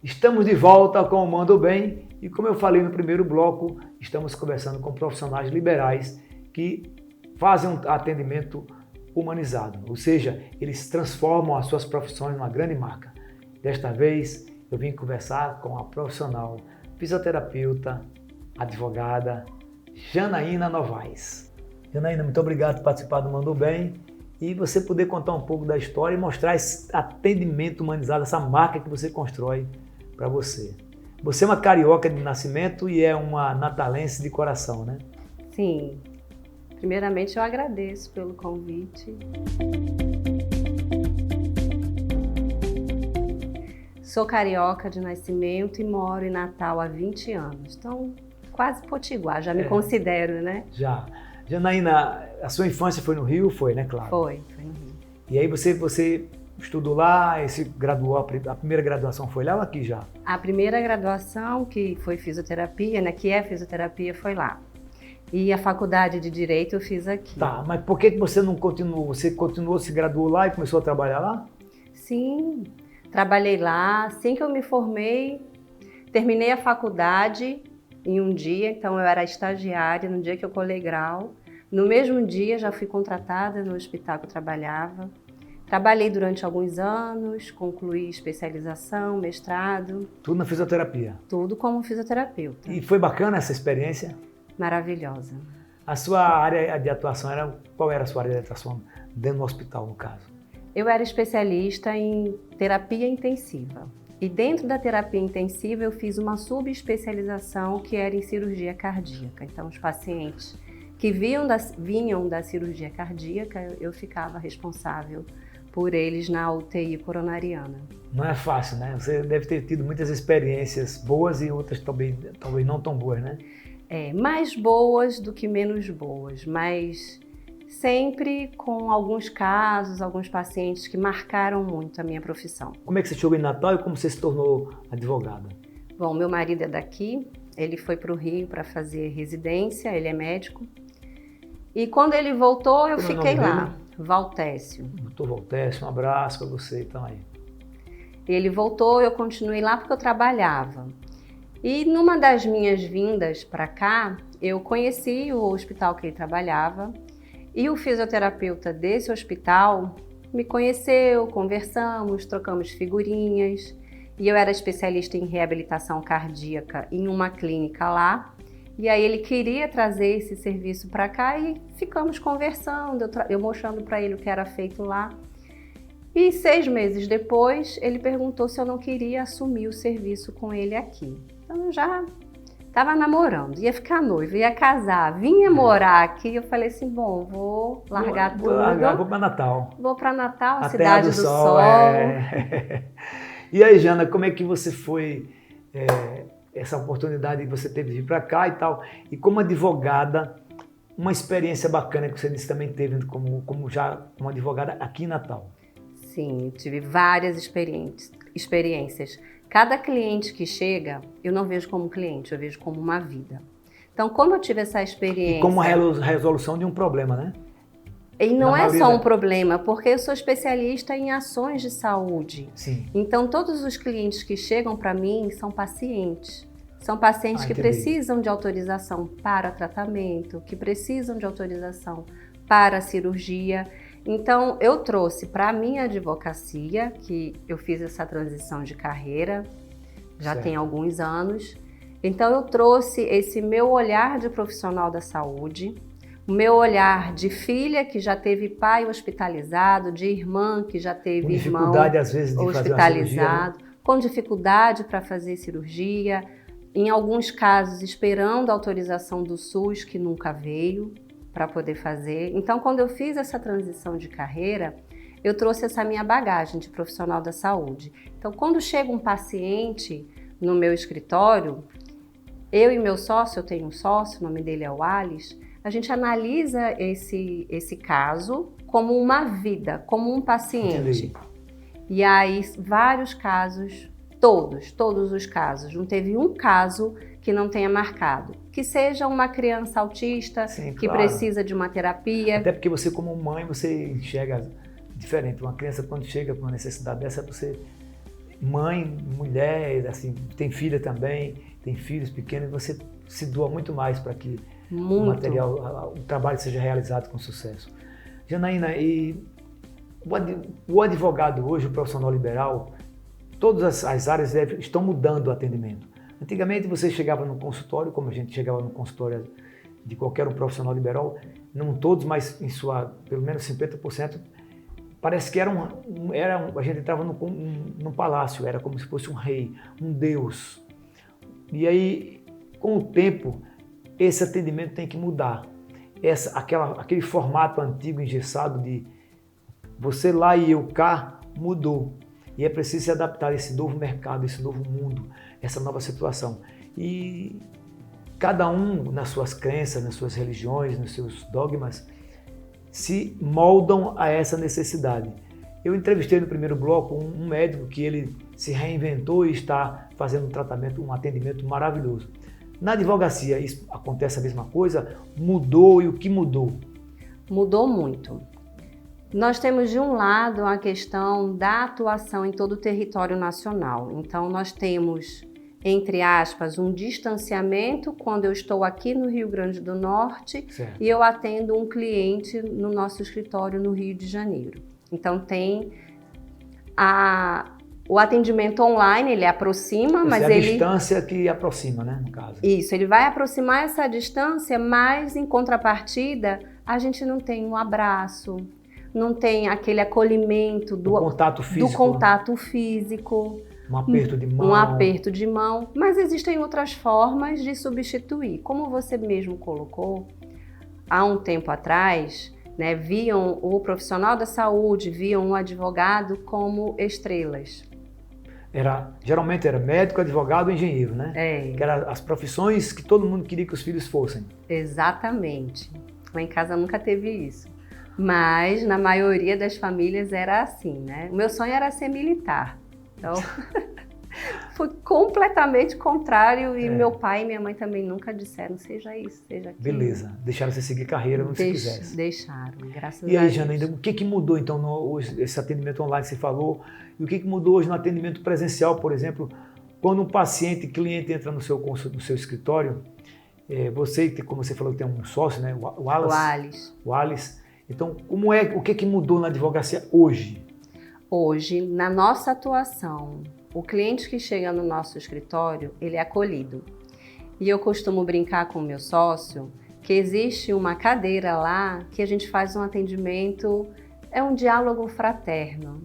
Estamos de volta com o Mando Bem e, como eu falei no primeiro bloco, estamos conversando com profissionais liberais que fazem um atendimento humanizado, ou seja, eles transformam as suas profissões numa grande marca. Desta vez, eu vim conversar com a profissional fisioterapeuta, advogada, Janaína Novaes. Janaína, muito obrigado por participar do Mando Bem e você poder contar um pouco da história e mostrar esse atendimento humanizado, essa marca que você constrói para você. Você é uma carioca de nascimento e é uma natalense de coração, né? Sim. Primeiramente, eu agradeço pelo convite. Sou carioca de nascimento e moro em Natal há 20 anos. Então, quase potiguar, já me considero, né? Já. Janaína, a sua infância foi no Rio? Foi, né? Claro. Foi no Rio. E aí você estudou lá, se graduou, a primeira graduação foi lá ou aqui já? A primeira graduação, que foi fisioterapia, né? Que é fisioterapia, foi lá. E a faculdade de Direito eu fiz aqui. Tá, mas por que você não continuou? Você continuou, se graduou lá e começou a trabalhar lá? Sim, trabalhei lá. Assim que eu me formei, terminei a faculdade em um dia, então eu era estagiária no dia que eu colei grau. No mesmo dia já fui contratada no hospital que eu trabalhava. Trabalhei durante alguns anos, concluí especialização, mestrado. Tudo na fisioterapia? Tudo como fisioterapeuta. E foi bacana essa experiência? Maravilhosa. A sua área de atuação qual era a sua área de atuação dentro do hospital, no caso? Eu era especialista em terapia intensiva. E dentro da terapia intensiva eu fiz uma subespecialização que era em cirurgia cardíaca. Então os pacientes que vinham da cirurgia cardíaca, eu ficava responsável por eles na UTI coronariana. Não é fácil, né? Você deve ter tido muitas experiências boas e outras talvez não tão boas, né? Mais boas do que menos boas, mas sempre com alguns casos, alguns pacientes que marcaram muito a minha profissão. Como é que você chegou em Natal e como você se tornou advogada? Bom, meu marido é daqui, ele foi para o Rio para fazer residência, ele é médico. E quando ele voltou, eu fiquei lá. Valtécio. Doutor Valtécio, um abraço para você então aí. Ele voltou, eu continuei lá porque eu trabalhava. E numa das minhas vindas para cá, eu conheci o hospital que ele trabalhava e o fisioterapeuta desse hospital me conheceu, conversamos, trocamos figurinhas e eu era especialista em reabilitação cardíaca em uma clínica lá. E aí ele queria trazer esse serviço para cá e ficamos conversando, eu mostrando para ele o que era feito lá. E 6 meses depois, ele perguntou se eu não queria assumir o serviço com ele aqui. Então eu já estava namorando, ia ficar noiva, ia casar, vinha morar aqui. Eu falei assim, bom, vou largar tudo. Vou para Natal. Vou para Natal, a cidade do sol. E aí, Jana, como é que você foi... essa oportunidade que você teve de vir para cá e tal, e como advogada, uma experiência bacana que você disse também teve como advogada aqui em Natal. Sim, eu tive várias experiências. Cada cliente que chega, eu não vejo como cliente, eu vejo como uma vida. Então, como eu tive essa experiência... E como a resolução de um problema, né? E não é só um problema, porque eu sou especialista em ações de saúde. Sim. Então, todos os clientes que chegam para mim são pacientes. São pacientes que precisam de autorização para tratamento, que precisam de autorização para cirurgia. Então, eu trouxe para a minha advocacia, que eu fiz essa transição de carreira, já tem alguns anos. Então, eu trouxe esse meu olhar de profissional da saúde, o meu olhar de filha que já teve pai hospitalizado, de irmã que já teve irmão às vezes, de hospitalizado, fazer uma cirurgia, né? Com dificuldade para fazer cirurgia, em alguns casos esperando a autorização do SUS, que nunca veio para poder fazer. Então, quando eu fiz essa transição de carreira, eu trouxe essa minha bagagem de profissional da saúde. Então, quando chega um paciente no meu escritório, eu e meu sócio, eu tenho um sócio, o nome dele é o Alice, a gente analisa esse caso como uma vida, como um paciente. Entendi. E aí, vários casos, todos os casos, não teve um caso que não tenha marcado. Que seja uma criança autista, sim, que claro, precisa de uma terapia. Até porque você, como mãe, você enxerga diferente. Uma criança, quando chega com uma necessidade dessa, você mãe, mulher, assim, tem filha também, tem filhos pequenos, você se doa muito mais para que o trabalho seja realizado com sucesso. Janaína, e o advogado hoje, o profissional liberal, todas as áreas estão mudando o atendimento. Antigamente você chegava no consultório, como a gente chegava no consultório de qualquer um profissional liberal, não todos, mas pelo menos 50%, parece que a gente entrava num palácio, era como se fosse um rei, um deus. E aí, com o tempo, esse atendimento tem que mudar. Aquele formato antigo, engessado de você lá e eu cá, mudou. E é preciso se adaptar a esse novo mercado, esse novo mundo, essa nova situação. E cada um, nas suas crenças, nas suas religiões, nos seus dogmas, se moldam a essa necessidade. Eu entrevistei no primeiro bloco um médico que ele se reinventou e está fazendo um atendimento maravilhoso. Na advocacia, isso acontece a mesma coisa? Mudou, e o que mudou? Mudou muito. Nós temos, de um lado, a questão da atuação em todo o território nacional. Então, nós temos, entre aspas, um distanciamento quando eu estou aqui no Rio Grande do Norte, certo, e eu atendo um cliente no nosso escritório no Rio de Janeiro. Então, tem o atendimento online, ele aproxima, mas a distância que aproxima, né, no caso. Isso, ele vai aproximar essa distância, mas em contrapartida, a gente não tem um abraço, não tem aquele acolhimento do contato físico. Um aperto de mão. Um aperto de mão. Mas existem outras formas de substituir. Como você mesmo colocou, há um tempo atrás, né, viam o profissional da saúde, viam o advogado como estrelas. Geralmente era médico, advogado, engenheiro, né? Que eram as profissões que todo mundo queria que os filhos fossem. Exatamente. Lá em casa nunca teve isso. Mas na maioria das famílias era assim, né? O meu sonho era ser militar. Então, foi completamente contrário e meu pai e minha mãe também nunca disseram, seja isso, seja aquilo. Beleza, deixaram você seguir carreira onde você quisesse. Deixaram, graças a Deus. E aí, Janaína, o que mudou então hoje, esse atendimento online que você falou, e o que mudou hoje no atendimento presencial, por exemplo, quando um cliente entra no seu escritório, você, como você falou, tem um sócio, né? O Alice. Então, o que mudou na advocacia hoje? Hoje, na nossa atuação, o cliente que chega no nosso escritório, ele é acolhido. E eu costumo brincar com o meu sócio que existe uma cadeira lá que a gente faz um atendimento, é um diálogo fraterno,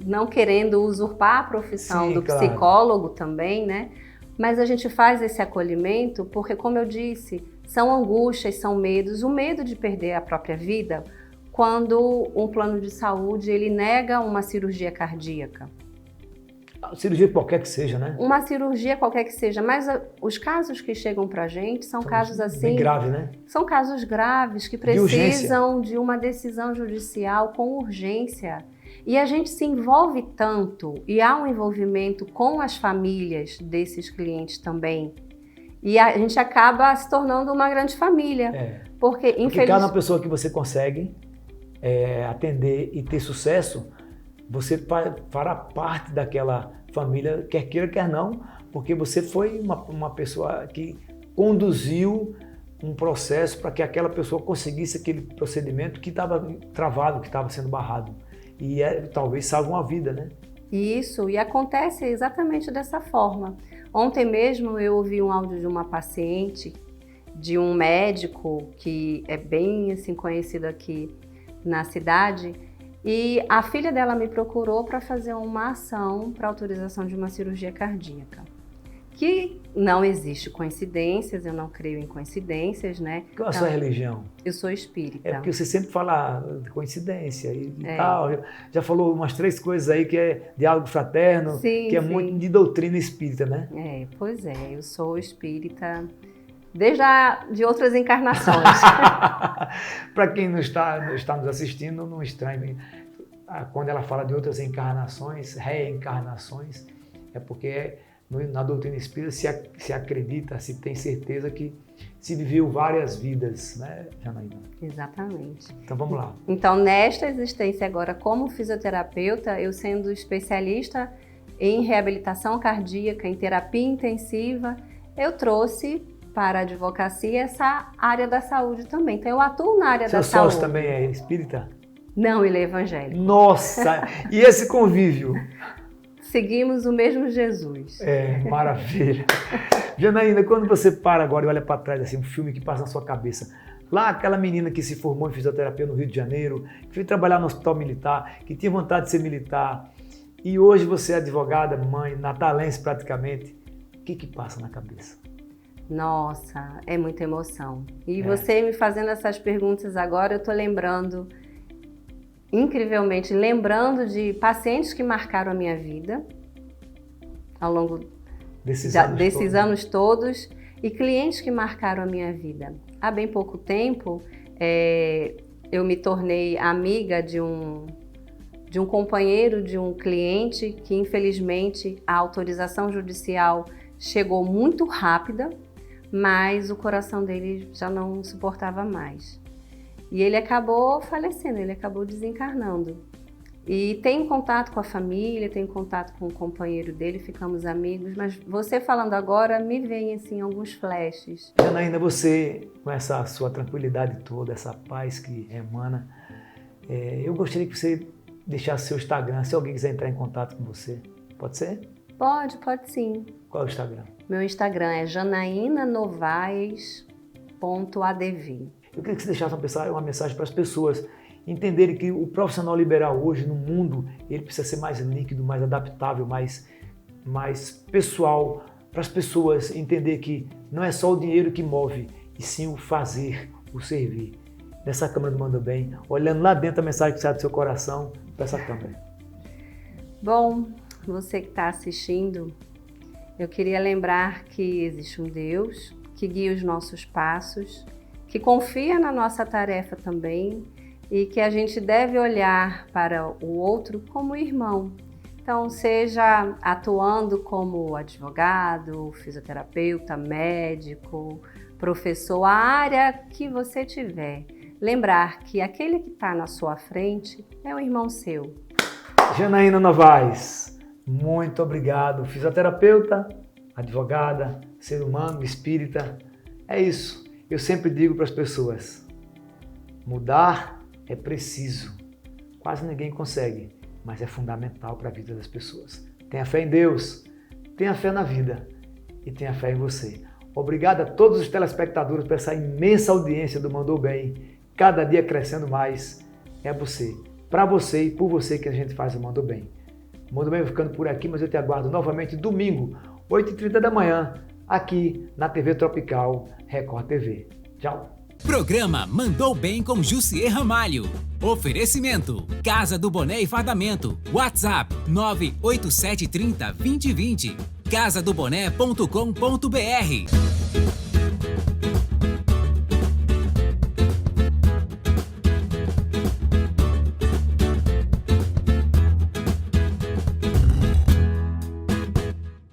não querendo usurpar a profissão do psicólogo também, né? Mas a gente faz esse acolhimento porque, como eu disse, são angústias, são medos, o medo de perder a própria vida quando um plano de saúde ele nega uma cirurgia cardíaca. Cirurgia qualquer que seja, né? Uma cirurgia qualquer que seja, mas os casos que chegam pra gente são casos assim... Bem graves, né? São casos graves que precisam de uma decisão judicial com urgência. E a gente se envolve tanto, e há um envolvimento com as famílias desses clientes também. E a gente acaba se tornando uma grande família. Porque cada pessoa que você consegue atender e ter sucesso, você fará parte daquela família, quer queira, quer não, porque você foi uma pessoa que conduziu um processo para que aquela pessoa conseguisse aquele procedimento que estava travado, que estava sendo barrado. E talvez salve uma vida, né? Isso, e acontece exatamente dessa forma. Ontem mesmo eu ouvi um áudio de uma paciente, de um médico que é bem assim, conhecido aqui na cidade, e a filha dela me procurou para fazer uma ação para autorização de uma cirurgia cardíaca. Que não existe coincidências, eu não creio em coincidências, né? Qual a sua religião? Eu sou espírita. É porque você sempre fala de coincidência e tal. Já falou umas 3 coisas aí que é diálogo fraterno, que é muito de doutrina espírita, né? Pois é, eu sou espírita de outras encarnações. Para quem não está nos assistindo, não estranhe. Quando ela fala de outras encarnações, reencarnações, é porque na doutrina espírita se acredita, se tem certeza que se viveu várias vidas, né, Janaína? Exatamente. Então vamos lá. Então, nesta existência agora como fisioterapeuta, eu sendo especialista em reabilitação cardíaca, em terapia intensiva, eu trouxe para a advocacia essa área da saúde também. Então eu atuo na área da saúde. Seu sócio também é espírita? Não, ele é evangélico. Nossa! E esse convívio? Seguimos o mesmo Jesus. Maravilha. Janaína, quando você para agora e olha para trás, assim, um filme que passa na sua cabeça, lá aquela menina que se formou em fisioterapia no Rio de Janeiro, que foi trabalhar no hospital militar, que tinha vontade de ser militar, e hoje você é advogada, mãe, natalense praticamente, o que passa na cabeça? Nossa, é muita emoção. E você me fazendo essas perguntas agora, eu estou lembrando, incrivelmente, lembrando de pacientes que marcaram a minha vida ao longo desses anos todos e clientes que marcaram a minha vida. Há bem pouco tempo, eu me tornei amiga de um companheiro, de um cliente que, infelizmente, a autorização judicial chegou muito rápida, mas o coração dele já não suportava mais. E ele acabou falecendo, ele acabou desencarnando. E tenho contato com a família, tenho contato com o companheiro dele, ficamos amigos, mas você falando agora me vem assim alguns flashes. Janaína, você, com essa sua tranquilidade toda, essa paz que emana, eu gostaria que você deixasse seu Instagram, se alguém quiser entrar em contato com você. Pode ser? Pode sim. Qual é o Instagram? Meu Instagram é janainanovaes.adv. Eu queria que você deixasse uma mensagem para as pessoas entenderem que o profissional liberal hoje no mundo, ele precisa ser mais líquido, mais adaptável, mais pessoal, para as pessoas entender que não é só o dinheiro que move, e sim o fazer, o servir. Nessa câmera do Manda Bem, olhando lá dentro a mensagem que sai do seu coração, para essa câmera. Bom, você que está assistindo, eu queria lembrar que existe um Deus que guia os nossos passos, que confia na nossa tarefa também e que a gente deve olhar para o outro como irmão. Então, seja atuando como advogado, fisioterapeuta, médico, professor, a área que você tiver. Lembrar que aquele que está na sua frente é um irmão seu. Janaína Novaes, muito obrigado. Fisioterapeuta, advogada, ser humano, espírita. É isso. Eu sempre digo para as pessoas, mudar é preciso. Quase ninguém consegue, mas é fundamental para a vida das pessoas. Tenha fé em Deus, tenha fé na vida e tenha fé em você. Obrigado a todos os telespectadores por essa imensa audiência do Mandou Bem. Cada dia crescendo mais. É você, para você e por você que a gente faz o Mandou Bem. O Mandou Bem vai ficando por aqui, mas eu te aguardo novamente domingo, 8h30 da manhã, aqui na TV Tropical Record TV. Tchau. Programa Mandou Bem com Jussier Ramalho. Oferecimento: Casa do Boné e Fardamento. WhatsApp 98730 2020. casadoboné.com.br.